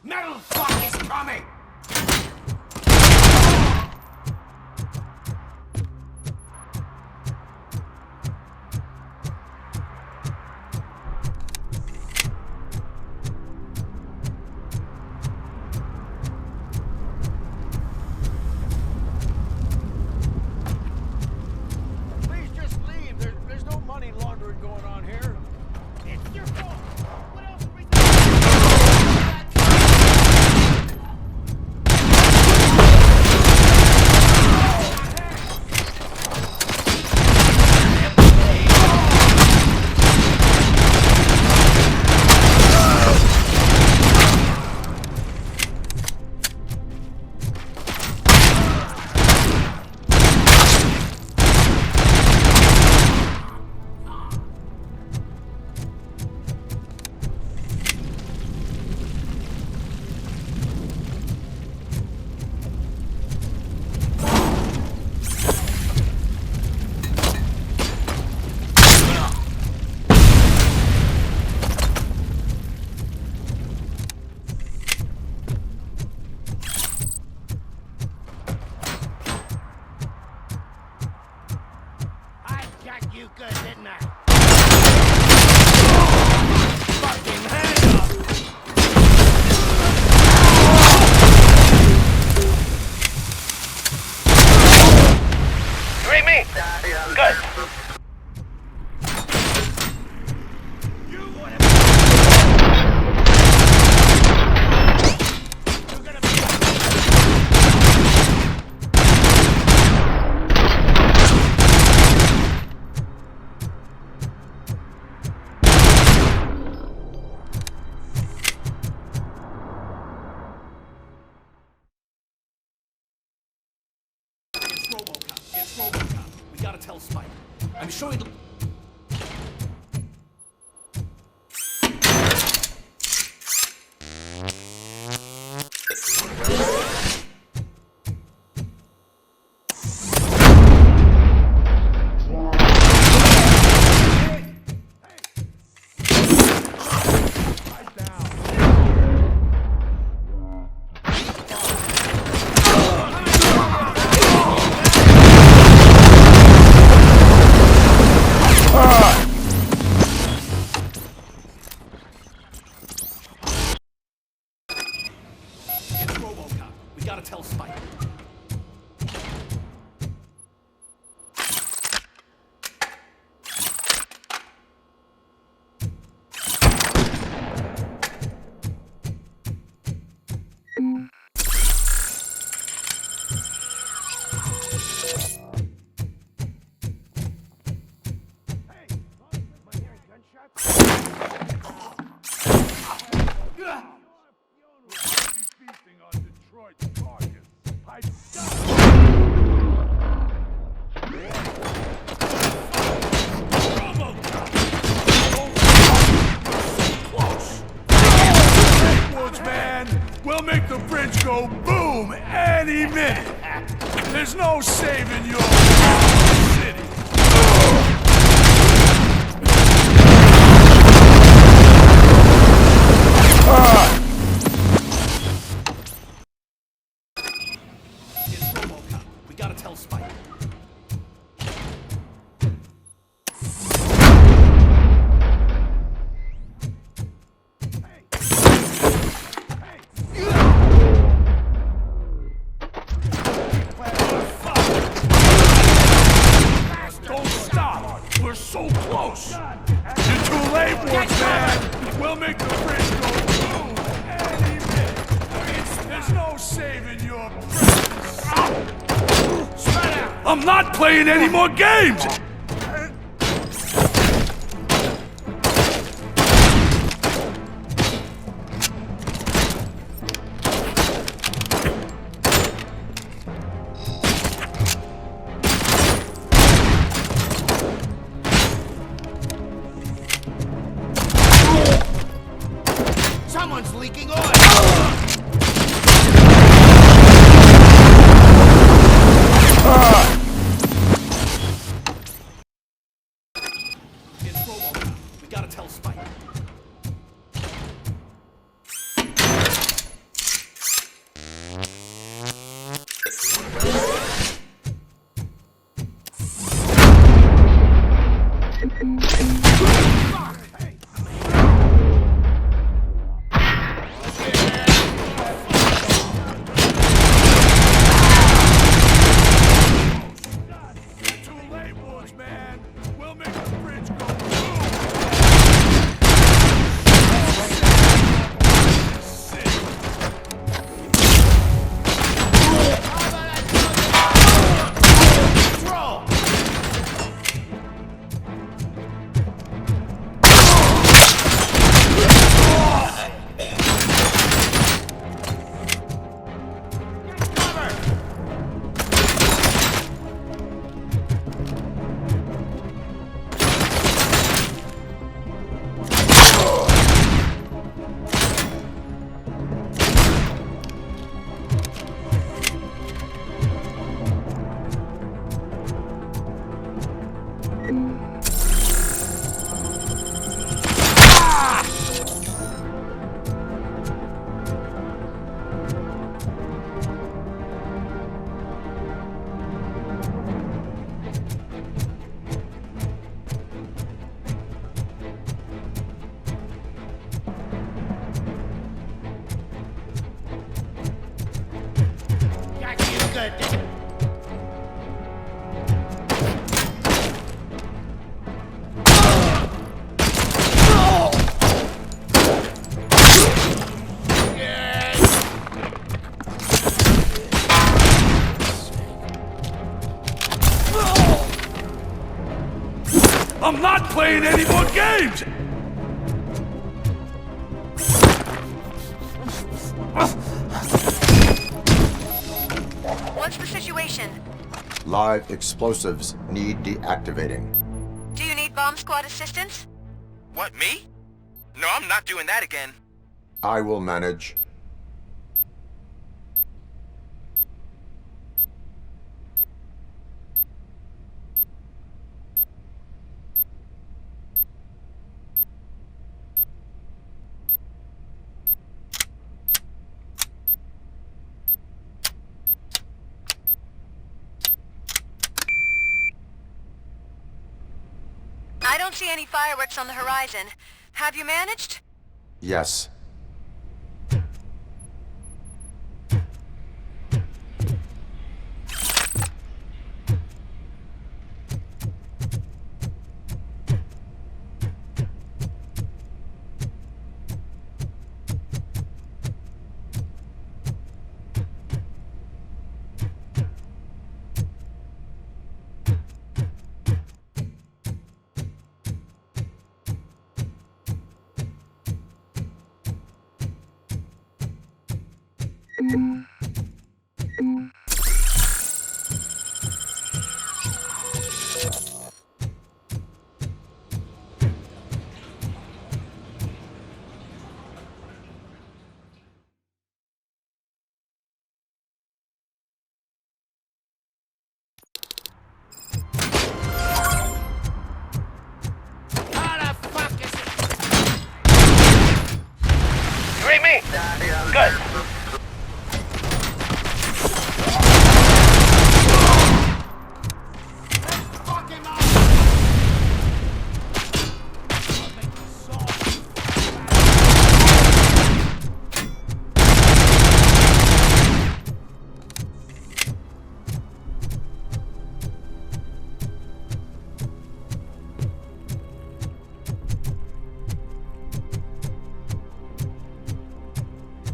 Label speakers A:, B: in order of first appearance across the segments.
A: Metal fuck is coming!
B: Please just leave. There's no money laundering going on here.
A: It's your fault! What else are we doing? You good, didn't I? Fucking hang up!
C: You ain't me. Good.
A: You wanna
D: It's RoboCop. It's RoboCop. We gotta tell Spike. I'm sure he'll... It's RoboCop. We gotta tell Spike.
B: Feasting on Detroit's carcass. Woods, man, we'll make the bridge go boom any minute. There's no saving your city.
D: It's RoboCop. We gotta tell Spike.
B: Don't stop! We're so close! You're too late, Woods, man! We'll make the bridge go boom any minute! There's no saving your presence! Spread out! I'm not playing any more games!
A: Someone's leaking oil!
B: I'm not playing any more games!
E: What's the situation?
F: Live explosives need deactivating.
E: Do you need bomb squad assistance?
C: What, me? No, I'm not doing that again.
F: I will manage.
E: I don't see any fireworks on the horizon. Have you managed?
F: Yes.
C: You read me? Good.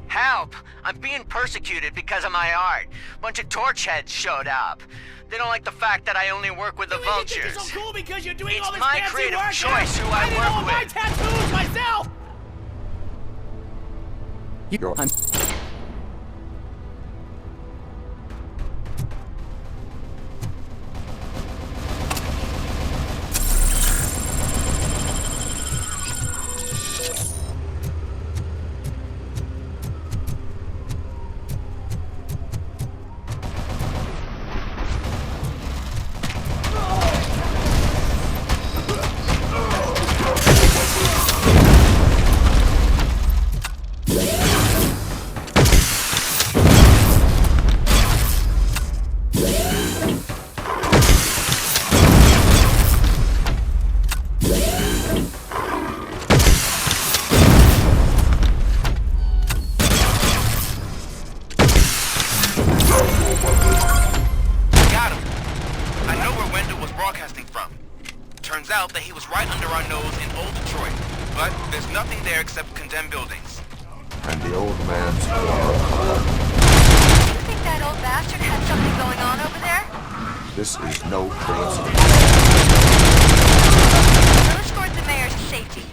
C: Help! I'm being persecuted because of my art. Bunch of torch heads showed up. They don't like the fact that I only work with the vultures.
A: You think you're so cool because you're doing
C: It's
A: all this
C: my
A: fancy
C: creative
A: work?
C: choice who
A: I
C: I
A: did
C: work
A: all my
C: with.
A: tattoos myself.
F: You're
G: out that he was right under our nose in old Detroit. But there's nothing there except condemned buildings.
F: And the old man's former home.
E: You think that old bastard had something going on over there?
F: This is no coincidence.
E: We'll escort the mayor to safety.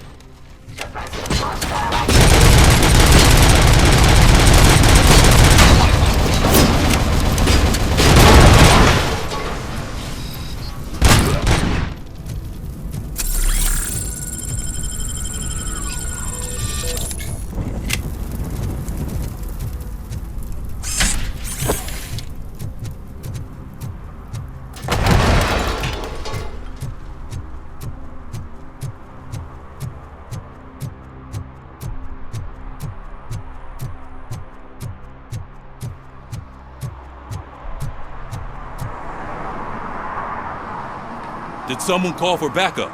H: Did someone call for backup?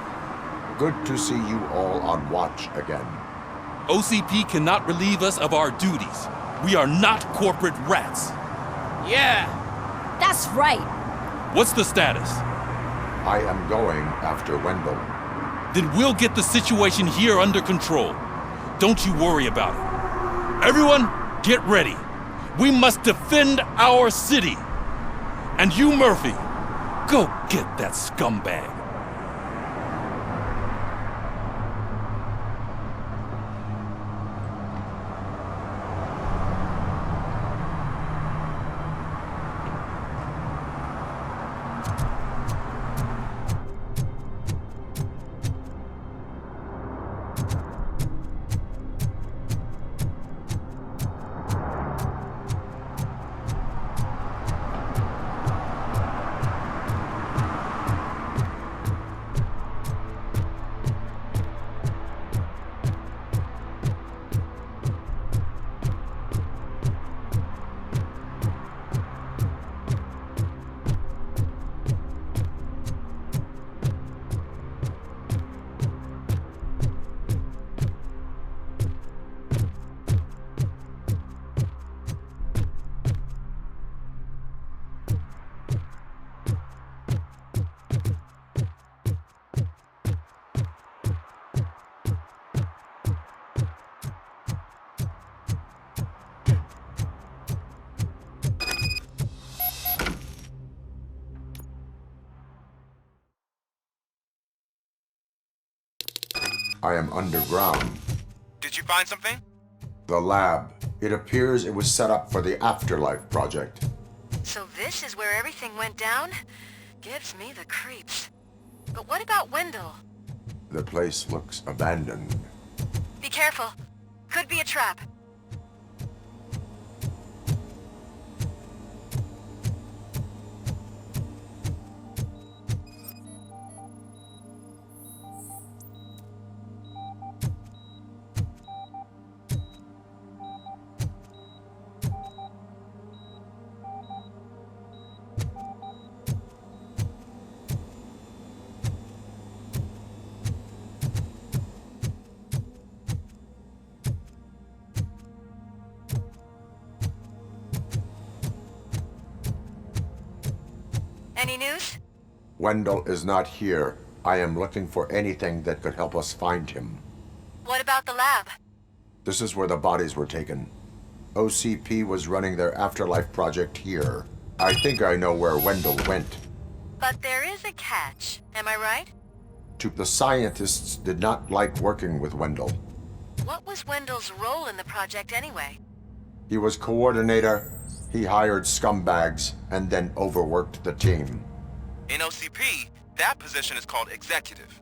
F: Good to see you all on watch again.
H: OCP cannot relieve us of our duties. We are not corporate rats.
A: Yeah.
I: That's right.
H: What's the status?
F: I am going after Wendell.
H: Then we'll get the situation here under control. Don't you worry about it. Everyone, get ready. We must defend our city. And you, Murphy, go get that scumbag.
F: I am underground.
G: Did you find something?
F: The lab. It appears it was set up for the Afterlife project.
E: So this is where everything went down? Gives me the creeps. But what about Wendell?
F: The place looks abandoned.
E: Be careful. Could be a trap. Any news?
F: Wendell is not here. I am looking for anything that could help us find him.
E: What about the lab?
F: This is where the bodies were taken. OCP was running their Afterlife project here. I think I know where Wendell went.
E: But there is a catch, am I right?
F: The scientists did not like working with Wendell.
E: What was Wendell's role in the project anyway?
F: He was coordinator. He hired scumbags and then overworked the team.
G: In OCP, that position is called executive.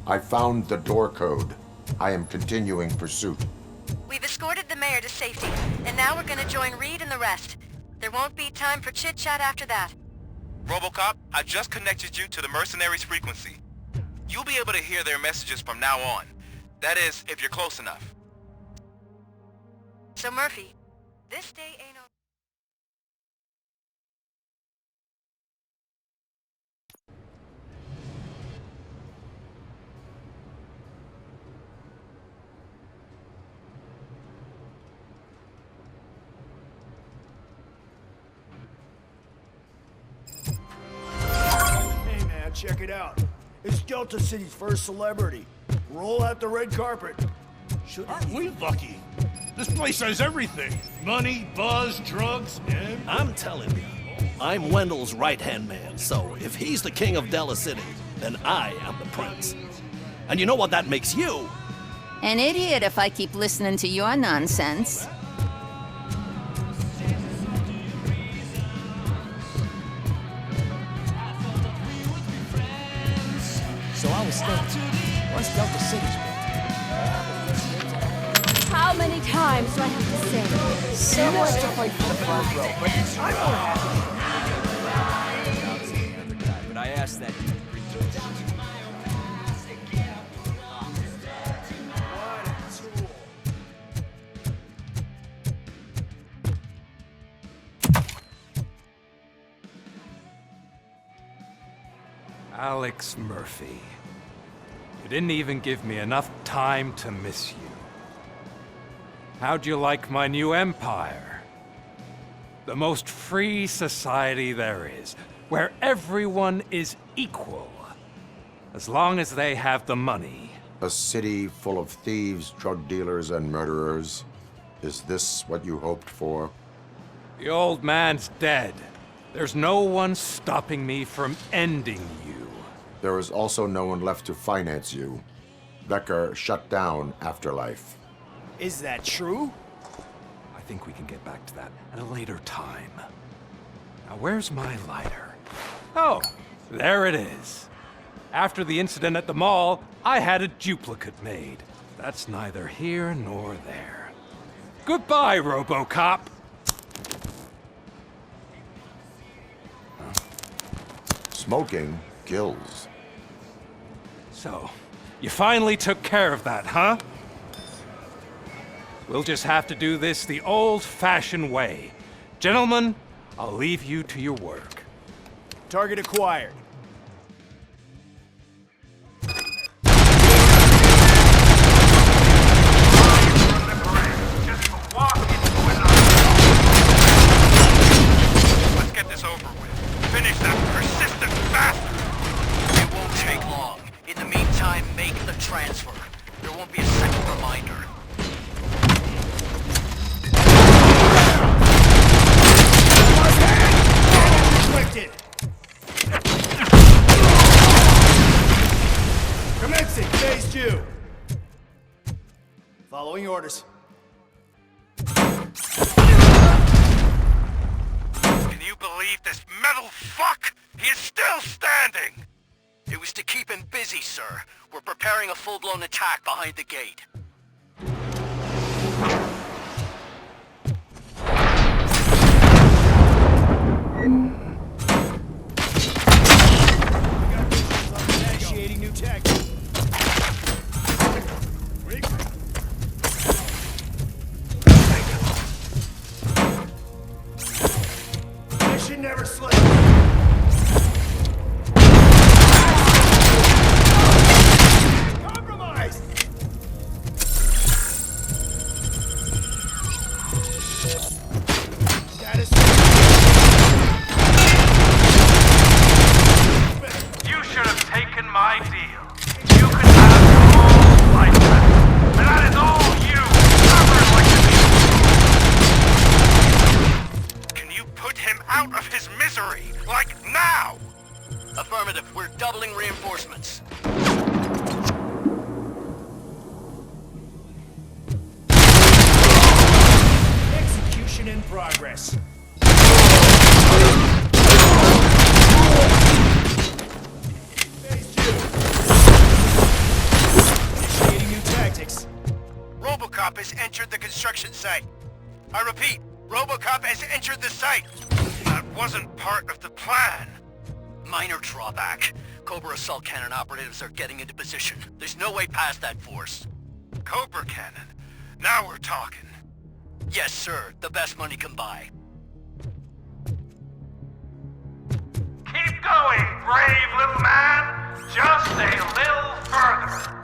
F: I found the door code. I am continuing pursuit.
E: We've escorted the mayor to safety, and now we're gonna join Reed and the rest. There won't be time for chit-chat after that.
G: RoboCop, I just connected you to the mercenaries' frequency. You'll be able to hear their messages from now on. That is, if you're close enough.
E: So Murphy, this day ain't over.
D: Hey man, check it out. It's Delta City's first celebrity. Roll out the red carpet.
B: Aren't we lucky? This place has everything. Money, buzz, drugs, and...
D: I'm telling you, I'm Wendell's right-hand man, so if he's the king of Della City, then I am the prince. And you know what that makes you?
I: An idiot if I keep listening to your nonsense.
D: So I was thinking, once Delta City's built,
J: How many times do I have to say?
D: so much to fight for the front row, but I'm more happy.
K: But I asked that.
L: Alex Murphy. You didn't even give me enough time to miss you. How'd you like my new empire? The most free society there is, where everyone is equal, as long as they have the money.
F: A city full of thieves, drug dealers, and murderers. Is this what you hoped for?
L: The old man's dead. There's no one stopping me from ending you.
F: There is also no one left to finance you. Becker shut down Afterlife.
D: Is that true?
L: I think we can get back to that at a later time. Now, where's my lighter? Oh, there it is. After the incident at the mall, I had a duplicate made. That's neither here nor there. Goodbye, RoboCop!
F: Smoking kills.
L: So, you finally took care of that, huh? We'll just have to do this the old-fashioned way. Gentlemen, I'll leave you to your work.
D: Target acquired.
G: Let's get this over with. Finish that persistent bastard!
C: It won't take long. In the meantime, make the transfer. There won't be a second reminder.
D: Inflicted. Commencing phase 2. Following orders.
G: Can you believe this metal fuck? He is still standing!
C: It was to keep him busy, sir. We're preparing a full-blown attack behind the gate.
D: Initiating new tech. Mission never slips. Compromised. Status.
B: You should have taken my deal. You could have your own lifetime. And that is all you ever like to be.
G: Can you put him out of his misery? Like now!
C: Affirmative. We're doubling reinforcements.
D: Execution in progress. Phase 2.
G: has entered the construction site. I repeat, RoboCop has entered the site. That wasn't part of the plan.
K: Minor drawback. Cobra assault cannon operatives are getting into position. There's no way past that force.
G: Cobra cannon? Now we're talking.
K: Yes, sir. The best money can buy.
B: Keep going, brave little man! Just a little further.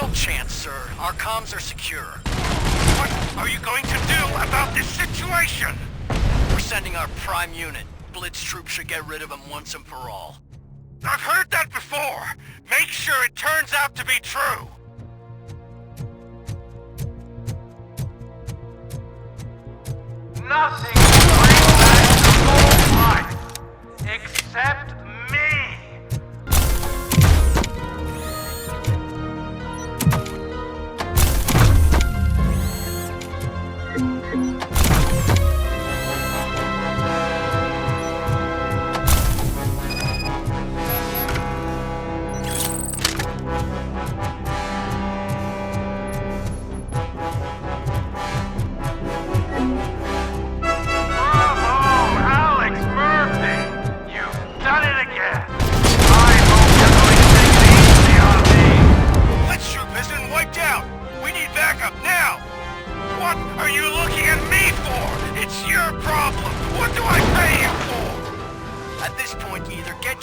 K: No chance, sir. Our comms are secure.
G: What are you going to do about this situation?
K: We're sending our prime unit. Blitz troops should get rid of him once and for all.
G: I've heard that before. Make sure it turns out to be true.
B: Nothing will bring back the old life except me.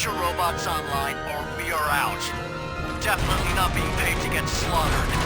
K: Your robots online, or we are out. We're definitely not being paid to get slaughtered.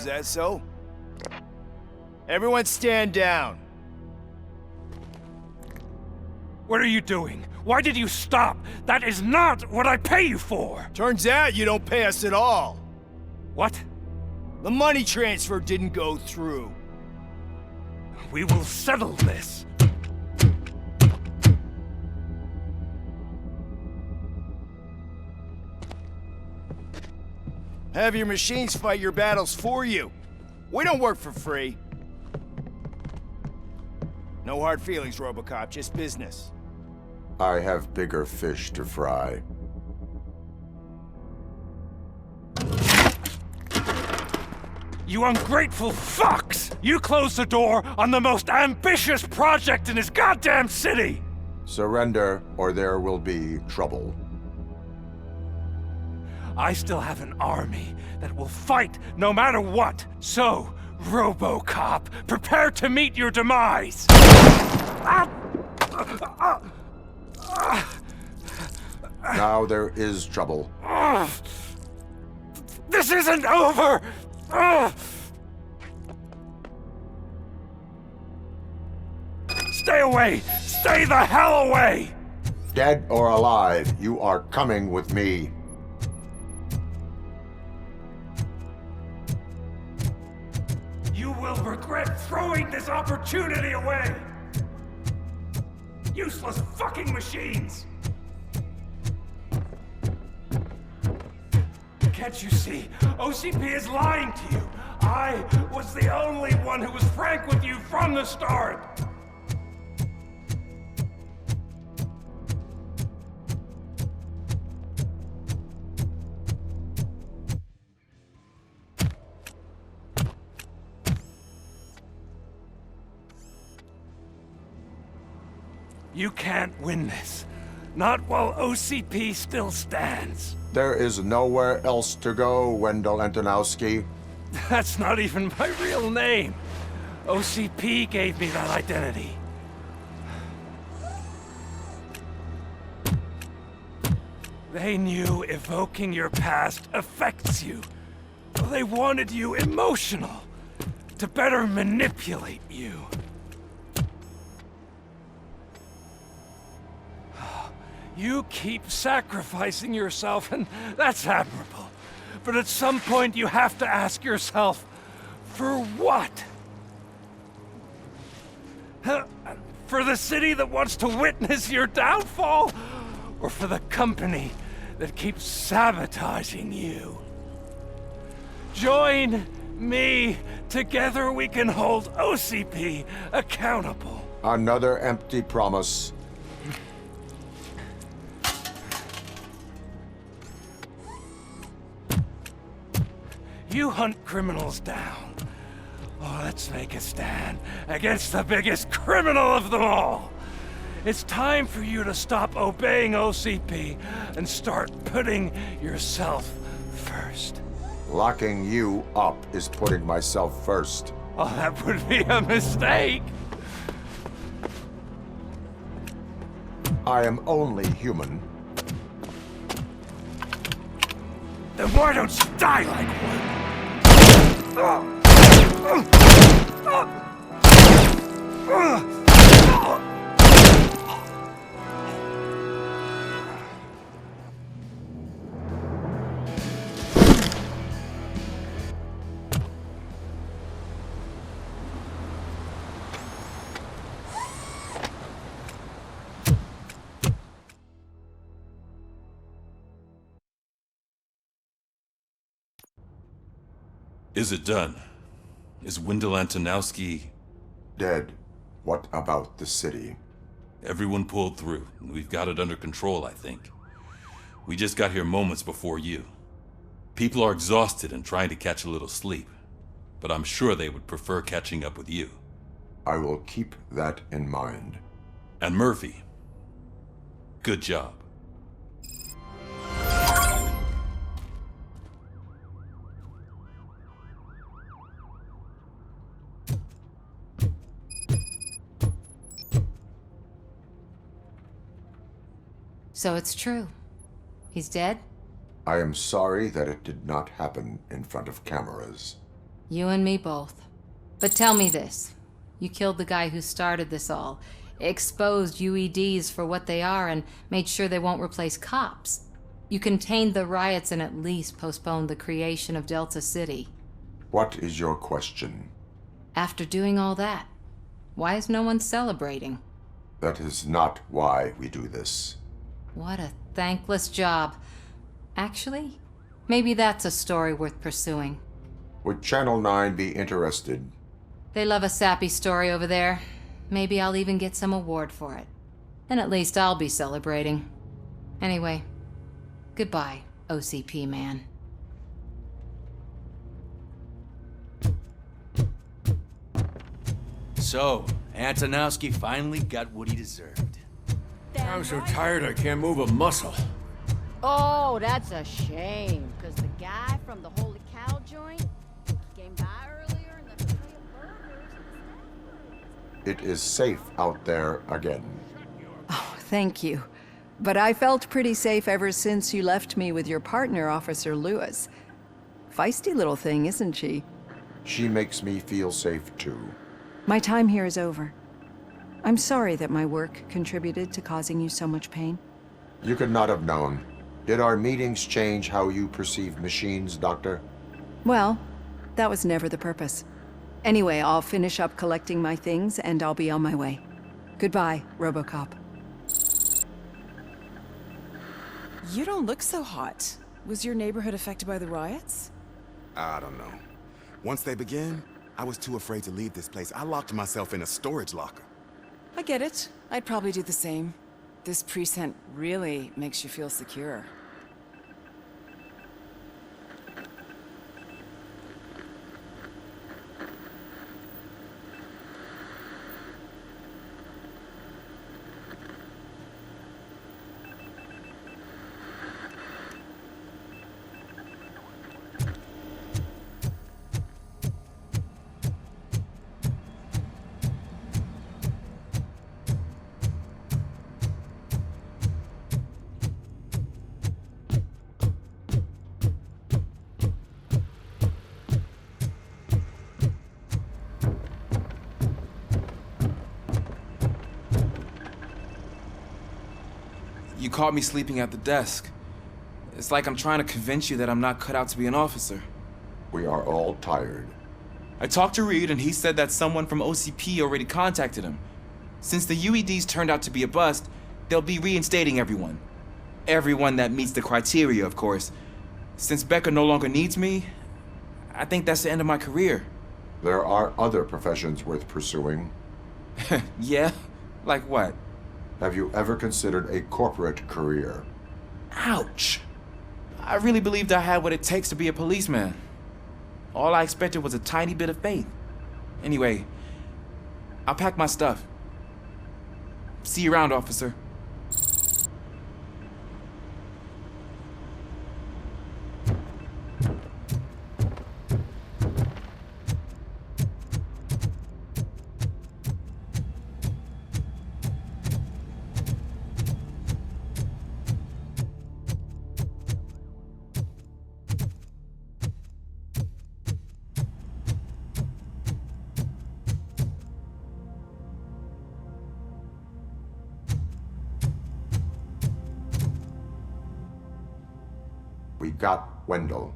M: Is that so? Everyone stand down.
L: What are you doing? Why did you stop? That is not what I pay you for!
M: Turns out you don't pay us at all.
L: What?
M: The money transfer didn't go through.
L: We will settle this.
M: Have your machines fight your battles for you. We don't work for free. No hard feelings, RoboCop, just business.
F: I have bigger fish to fry.
L: You ungrateful fucks! You closed the door on the most ambitious project in this goddamn city!
F: Surrender, or there will be trouble.
L: I still have an army that will fight no matter what. So, RoboCop, prepare to meet your demise!
F: Now there is trouble.
L: This isn't over! Stay away! Stay the hell away!
F: Dead or alive, you are coming with me.
L: You will regret throwing this opportunity away! Useless fucking machines! Can't you see? OCP is lying to you! I was the only one who was frank with you from the start! You can't win this. Not while OCP still stands.
F: There is nowhere else to go, Wendell Antonowski.
L: That's not even my real name. OCP gave me that identity. They knew evoking your past affects you. They wanted you emotional, to better manipulate you. You keep sacrificing yourself, and that's admirable. But at some point you have to ask yourself, for what? For the city that wants to witness your downfall? Or for the company that keeps sabotaging you? Join me. Together we can hold OCP accountable.
F: Another empty promise.
L: You hunt criminals down. Oh, let's make a stand against the biggest criminal of them all. It's time for you to stop obeying OCP and start putting yourself first.
F: Locking you up is putting myself first.
L: Oh, that would be a mistake.
F: I am only human.
L: Then why don't you die like one?
H: Is it done? Is Wendell Antonowski...
F: dead? What about the city?
H: Everyone pulled through. We've got it under control, I think. We just got here moments before you. People are exhausted and trying to catch a little sleep. But I'm sure they would prefer catching up with you.
F: I will keep that in mind.
H: And Murphy, good job.
N: So it's true. He's dead?
F: I am sorry that it did not happen in front of cameras.
N: You and me both. But tell me this. You killed the guy who started this all, exposed UEDs for what they are, and made sure they won't replace cops. You contained the riots and at least postponed the creation of Delta City.
F: What is your question?
N: After doing all that, why is no one celebrating?
F: That is not why we do this.
N: What a thankless job. Actually, maybe that's a story worth pursuing.
F: Would Channel 9 be interested?
N: They love a sappy story over there. Maybe I'll even get some award for it. Then at least I'll be celebrating. Anyway, goodbye, OCP man.
O: So, Antonowski finally got what he deserved.
B: I'm so tired I can't move a muscle.
J: Oh, that's a shame, because the guy from the Holy Cow joint came by earlier and the tray of burgers and
F: It is safe out there again.
P: Oh, thank you. But I felt pretty safe ever since you left me with your partner, Officer Lewis. Feisty little thing, isn't she?
F: She makes me feel safe too.
P: My time here is over. I'm sorry that my work contributed to causing you so much pain.
F: You could not have known. Did our meetings change how you perceive machines, Doctor?
P: Well, that was never the purpose. Anyway, I'll finish up collecting my things and I'll be on my way. Goodbye, RoboCop.
Q: You don't look so hot. Was your neighborhood affected by the riots?
R: I don't know. Once they began, I was too afraid to leave this place. I locked myself in a storage locker.
Q: I get it. I'd probably do the same. This precinct really makes you feel secure.
S: You caught me sleeping at the desk. It's like I'm trying to convince you that I'm not cut out to be an officer.
F: We are all tired.
S: I talked to Reed and he said that someone from OCP already contacted him. Since the UEDs turned out to be a bust, they'll be reinstating everyone. Everyone that meets the criteria, of course. Since Becca no longer needs me, I think that's the end of my career.
F: There are other professions worth pursuing.
S: Yeah? Like what?
F: Have you ever considered a corporate career?
S: Ouch! I really believed I had what it takes to be a policeman. All I expected was a tiny bit of faith. Anyway, I'll pack my stuff. See you around, officer.
F: We got Wendell.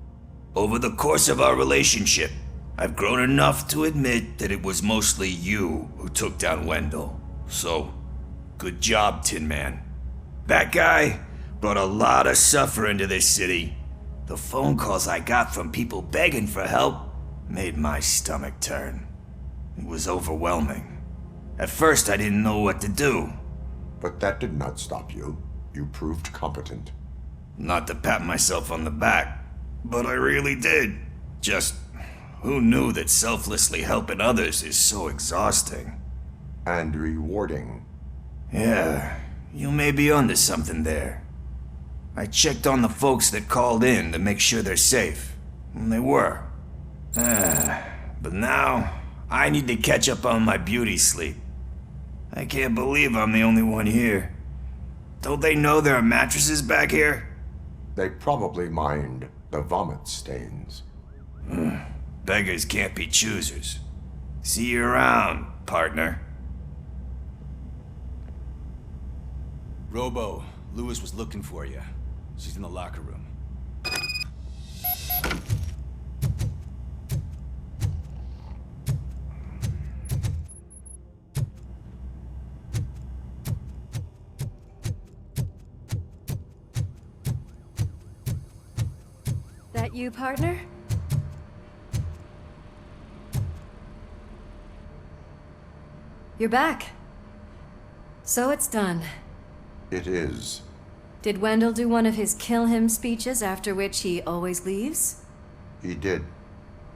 T: Over the course of our relationship, I've grown enough to admit that it was mostly you who took down Wendell. So, good job, Tin Man. That guy brought a lot of suffering to this city. The phone calls I got from people begging for help made my stomach turn. It was overwhelming. At first, I didn't know what to do.
F: But that did not stop you. You proved competent.
T: Not to pat myself on the back, but I really did. Just, who knew that selflessly helping others is so exhausting?
F: And rewarding.
T: Yeah, you may be onto something there. I checked on the folks that called in to make sure they're safe, and they were. But now, I need to catch up on my beauty sleep. I can't believe I'm the only one here. Don't they know there are mattresses back here?
F: They probably mind the vomit stains.
T: Beggars can't be choosers. See you around, partner.
O: Robo, Lewis was looking for you. She's in the locker room.
U: That you, partner? You're back. So it's done.
F: It is.
U: Did Wendell do one of his kill him speeches after which he always leaves?
F: He did.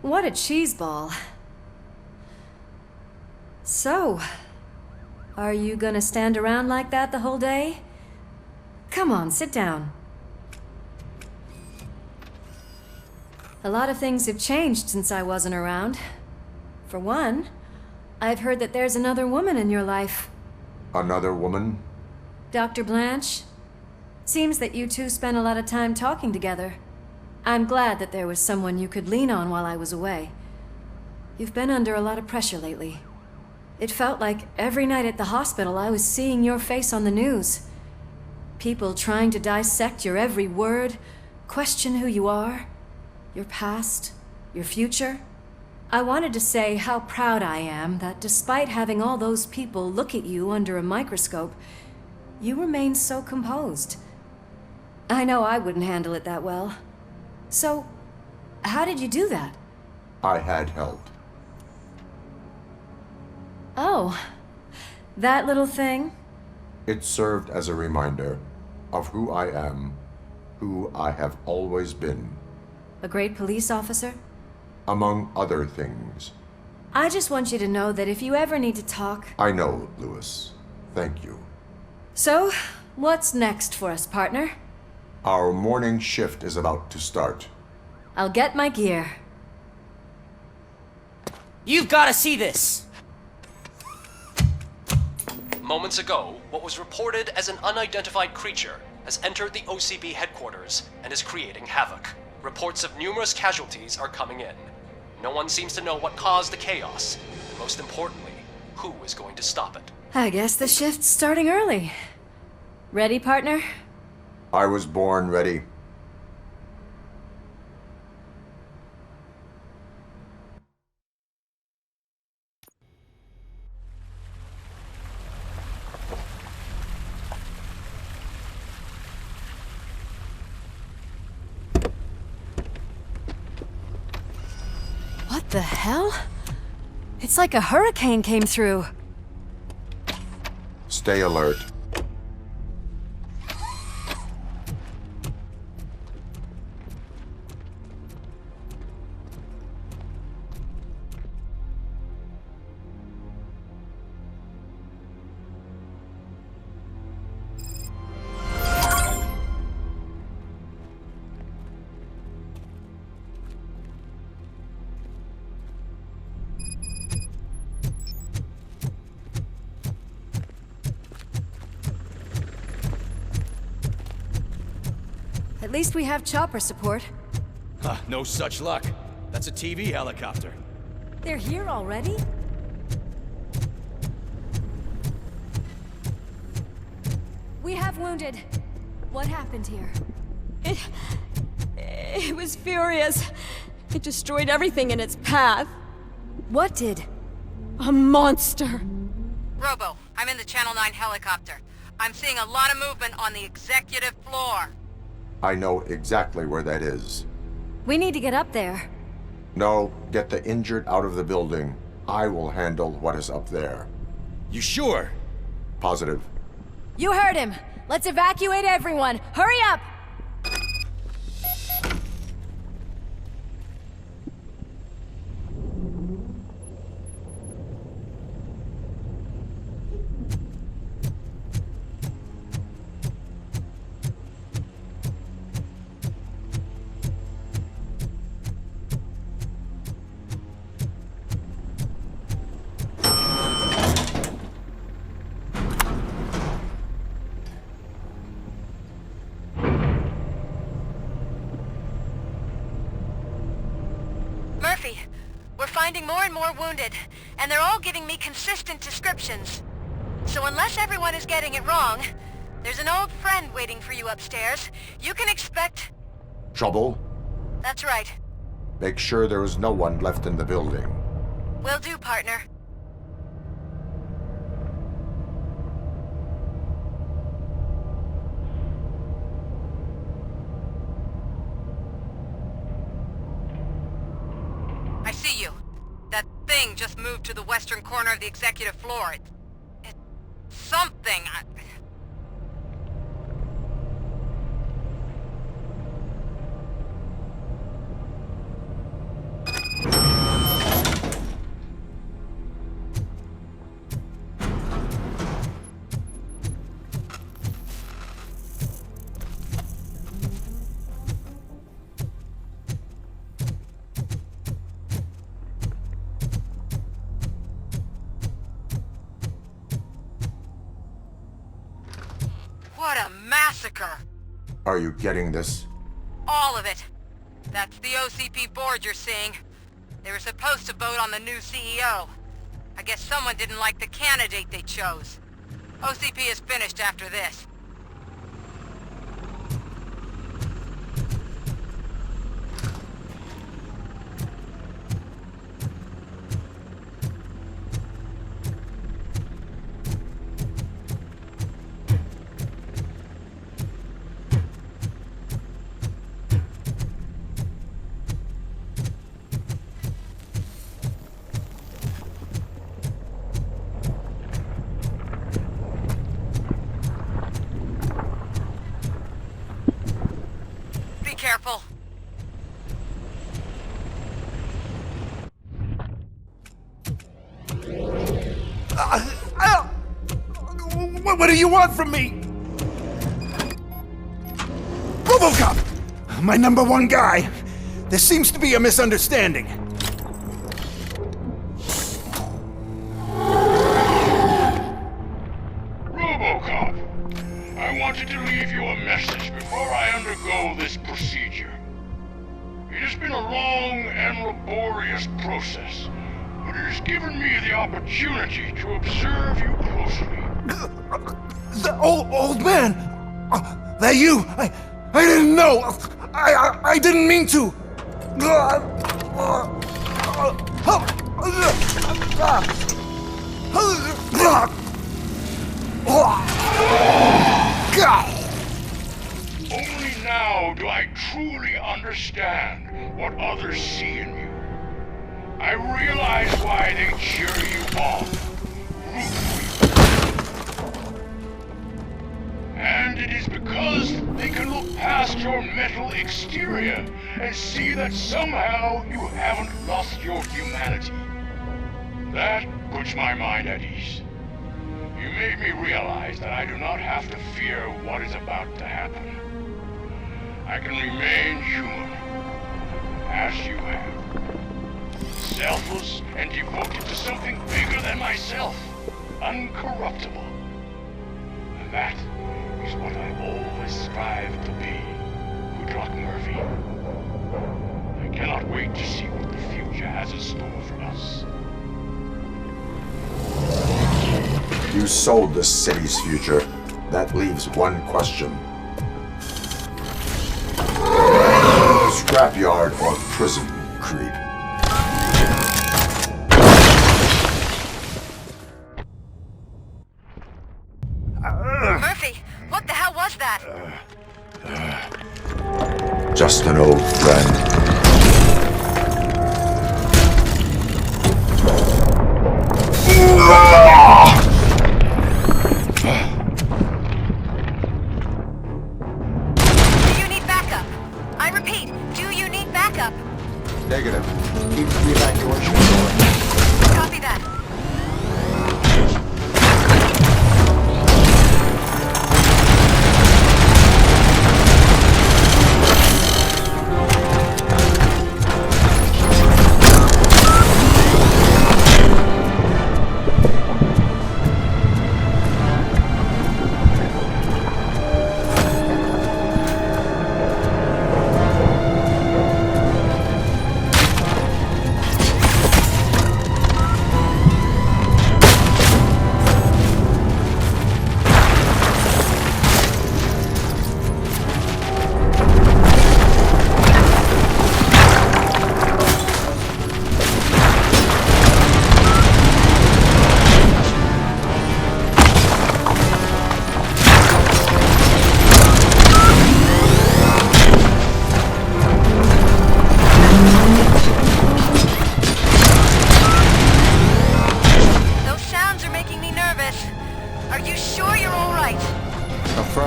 U: What a cheeseball. So, are you gonna stand around like that the whole day? Come on, sit down. A lot of things have changed since I wasn't around. For one, I've heard that there's another woman in your life.
F: Another woman?
U: Dr. Blanche? Seems that you two spent a lot of time talking together. I'm glad that there was someone you could lean on while I was away. You've been under a lot of pressure lately. It felt like every night at the hospital I was seeing your face on the news. People trying to dissect your every word, question who you are, your past, your future. I wanted to say how proud I am that despite having all those people look at you under a microscope, you remain so composed. I know I wouldn't handle it that well. So, how did you do that?
F: I had help.
U: Oh, that little thing?
F: It served as a reminder of who I am, who I have always been.
U: A great police officer?
F: Among other things.
U: I just want you to know that if you ever need to talk...
F: I know, Lewis. Thank you.
U: So, what's next for us, partner?
F: Our morning shift is about to start.
U: I'll get my gear.
V: You've got to see this!
W: Moments ago, what was reported as an unidentified creature has entered the OCB headquarters and is creating havoc. Reports of numerous casualties are coming in. No one seems to know what caused the chaos, and most importantly, who is going to stop it.
U: I guess the shift's starting early. Ready, partner?
F: I was born ready.
U: What the hell? It's like a hurricane came through.
F: Stay alert.
U: At least we have chopper support.
O: Huh, no such luck. That's a TV helicopter.
U: They're here already? We have wounded. What happened here?
X: It was furious. It destroyed everything in its path.
U: What did?
X: A monster.
E: Robo, I'm in the Channel 9 helicopter. I'm seeing a lot of movement on the executive floor.
F: I know exactly where that is.
U: We need to get up there.
F: No, get the injured out of the building. I will handle what is up there.
O: You sure?
F: Positive.
U: You heard him. Let's evacuate everyone. Hurry up!
E: finding more and more wounded, and they're all giving me consistent descriptions. So unless everyone is getting it wrong, there's an old friend waiting for you upstairs. You can expect...
F: Trouble?
E: That's right.
F: Make sure there is no one left in the building.
E: Will do, partner. I see you. That thing just moved to the western corner of the executive floor. It's something. What a massacre!
F: Are you getting this?
E: All of it. That's the OCP board you're seeing. They were supposed to vote on the new CEO. I guess someone didn't like the candidate they chose. OCP is finished after this. Careful.
M: What do you want from me? RoboCop! My number one guy. There seems to be a misunderstanding.
B: RoboCop, I wanted to leave you a message before I undergo this procedure. It has been a long and laborious process, but it has given me the opportunity to observe you closely.
M: The old man! That you? I didn't know! I didn't mean to!
B: Only now do I truly understand what others see in you. I realize why they cheer you on, root for you. And it is because they can look past your metal exterior and see that somehow you haven't lost your humanity. That puts my mind at ease. You made me realize that I do not have to fear what is about to happen. I can remain human, as you have. Selfless and devoted to something bigger than myself. Uncorruptible. And that is what I always strive to be. Good luck, Murphy. I cannot wait to see what the future has in store for us.
F: You sold the city's future. That leaves one question. Scrapyard or prison, creep?
E: Murphy, what the hell was that?
F: Just an old friend.
E: Do you need backup? I repeat, do you need backup?
F: Negative. Keep the evacuation going.
E: Copy that. The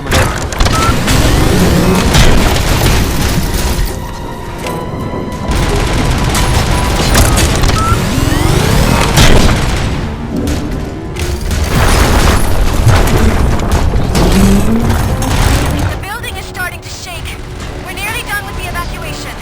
E: building is starting to shake. We're nearly done with the evacuation.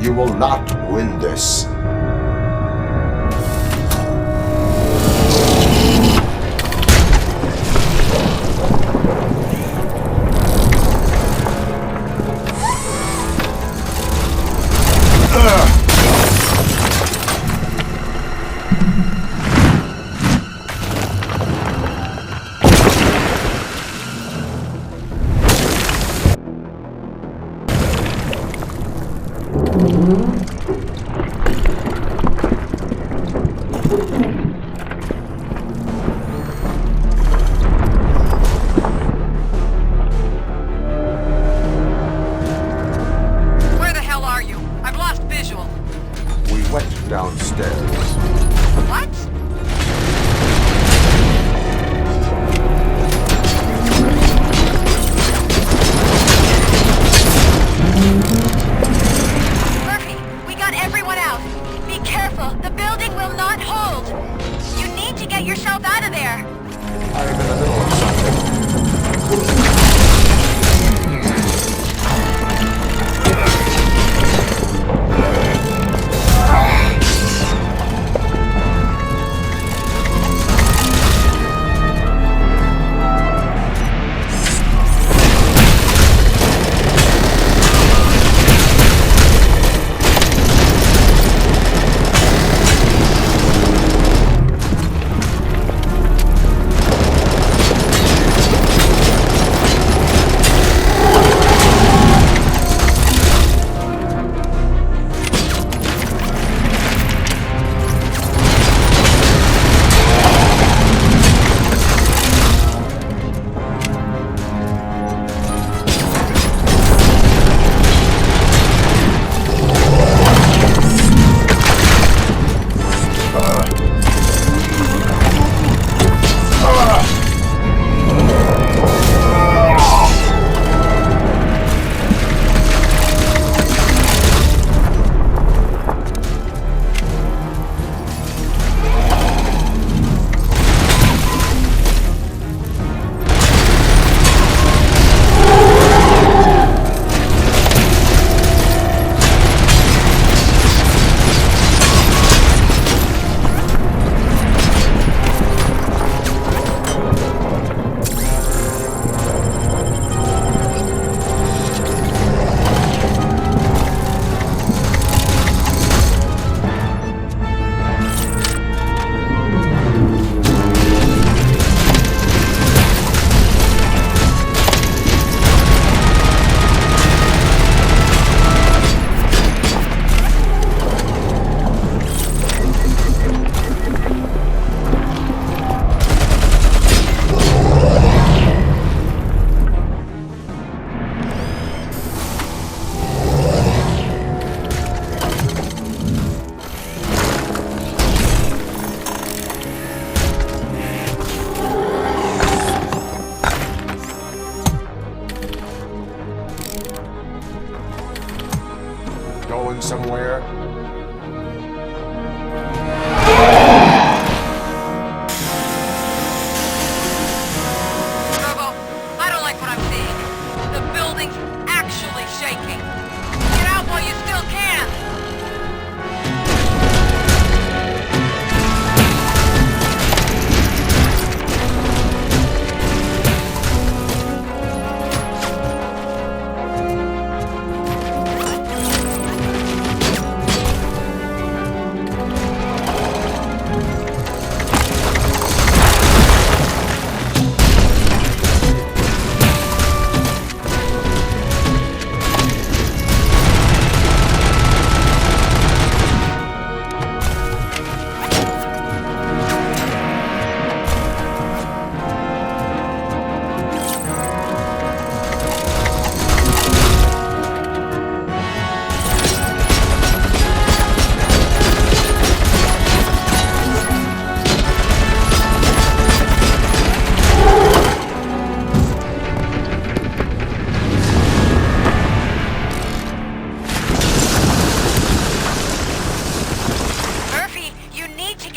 F: You will not win this.
E: Where the hell are you? I've lost visual.
F: We went downstairs.
E: What? Murphy, we got everyone out. Be careful. The building will not hold. You need to get yourself out of there.
F: I'm in the middle of something.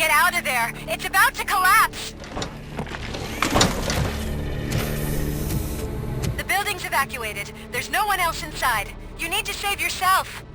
E: get out of there! It's about to collapse! The building's evacuated. There's no one else inside. You need to save yourself.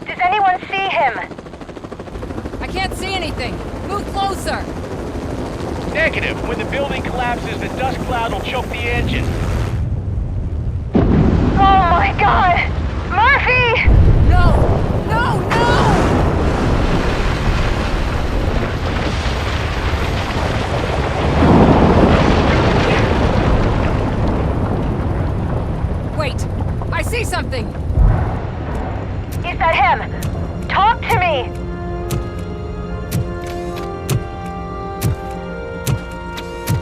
J: Does anyone see him?
N: I can't see anything. Move closer.
A: Negative. When the building collapses, the dust cloud will choke the engine.
J: Oh my god! Murphy!
N: No! No, no! Wait! I see something!
J: Is that him? Talk to me!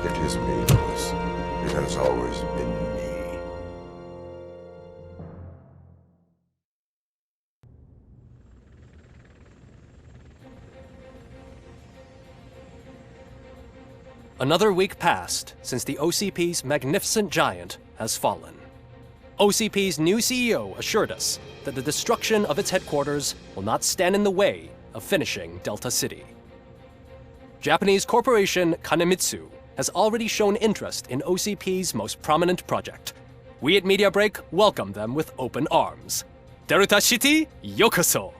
F: It is me, Lewis. It has always been me.
W: Another week passed since the OCP's magnificent giant has fallen. OCP's new CEO assured us that the destruction of its headquarters will not stand in the way of finishing Delta City. Japanese corporation Kanemitsu has already shown interest in OCP's most prominent project. We at Media Break welcome them with open arms. Delta City, yokoso!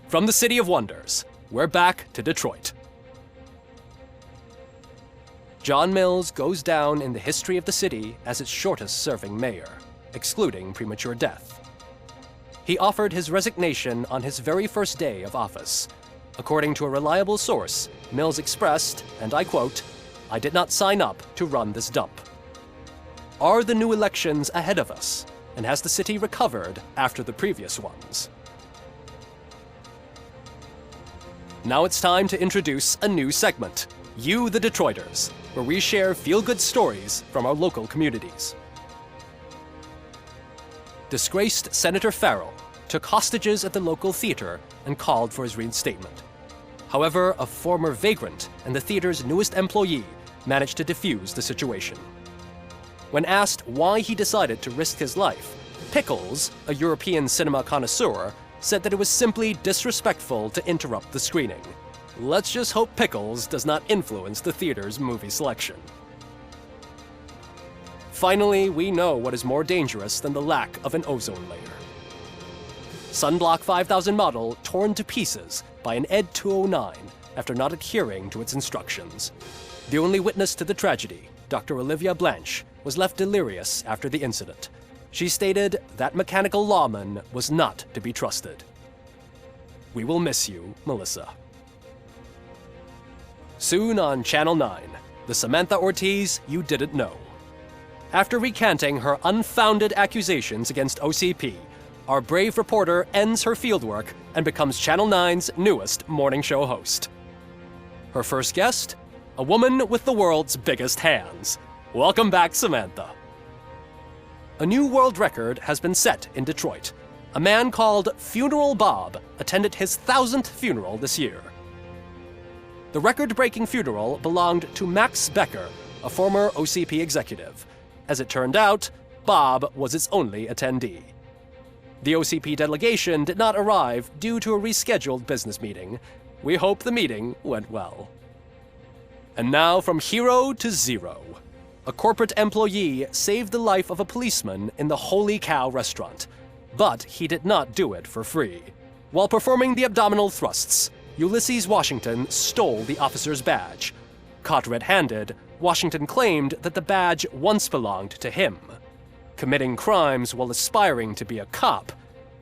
W: From the City of Wonders, we're back to Detroit. John Mills goes down in the history of the city as its shortest-serving mayor, excluding premature death. He offered his resignation on his very first day of office. According to a reliable source, Mills expressed, and I quote, "I did not sign up to run this dump." Are the new elections ahead of us? And has the city recovered after the previous ones? Now it's time to introduce a new segment, You the Detroiters, where we share feel-good stories from our local communities. Disgraced Senator Farrell took hostages at the local theater and called for his reinstatement. However, a former vagrant and the theater's newest employee managed to defuse the situation. When asked why he decided to risk his life, Pickles, a European cinema connoisseur, said that it was simply disrespectful to interrupt the screening. Let's just hope Pickles does not influence the theater's movie selection. Finally, we know what is more dangerous than the lack of an ozone layer. Sunblock 5000 model torn to pieces by an Ed 209 after not adhering to its instructions. The only witness to the tragedy, Dr. Olivia Blanche, was left delirious after the incident. She stated that mechanical lawman was not to be trusted. We will miss you, Melissa. Soon on Channel 9, the Samantha Ortiz you didn't know. After recanting her unfounded accusations against OCP, our brave reporter ends her fieldwork and becomes Channel 9's newest morning show host. Her first guest? A woman with the world's biggest hands. Welcome back, Samantha. A new world record has been set in Detroit. A man called Funeral Bob attended his 1000th funeral this year. The record-breaking funeral belonged to Max Becker, a former OCP executive. As it turned out, Bob was its only attendee. The OCP delegation did not arrive due to a rescheduled business meeting. We hope the meeting went well. And now from hero to zero. A corporate employee saved the life of a policeman in the Holy Cow restaurant, but he did not do it for free. While performing the abdominal thrusts, Ulysses Washington stole the officer's badge. Caught red-handed, Washington claimed that the badge once belonged to him. Committing crimes while aspiring to be a cop,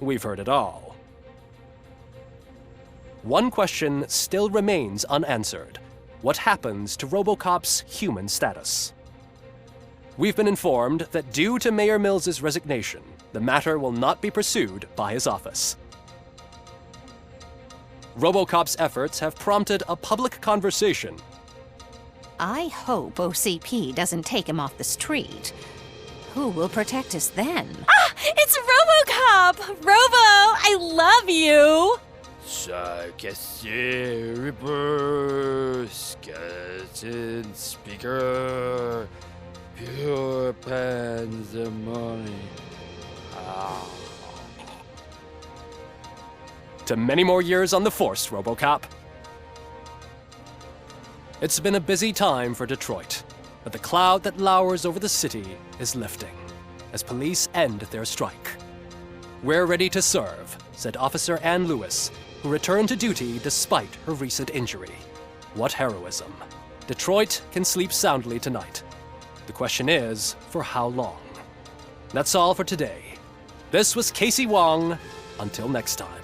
W: we've heard it all. One question still remains unanswered. What happens to RoboCop's human status? We've been informed that due to Mayor Mills's resignation, the matter will not be pursued by his office. RoboCop's efforts have prompted a public conversation.
C: I hope OCP doesn't take him off the street. Who will protect us then?
X: Ah! It's RoboCop! Robo, I love you!
D: Reaper, skeleton speaker, pure pandemonium.
W: To many more years on the force, RoboCop. It's been a busy time for Detroit, but the cloud that lowers over the city is lifting as police end their strike. We're ready to serve, said Officer Ann Lewis, who returned to duty despite her recent injury. What heroism. Detroit can sleep soundly tonight. The question is, for how long? That's all for today. This was Casey Wong. Until next time.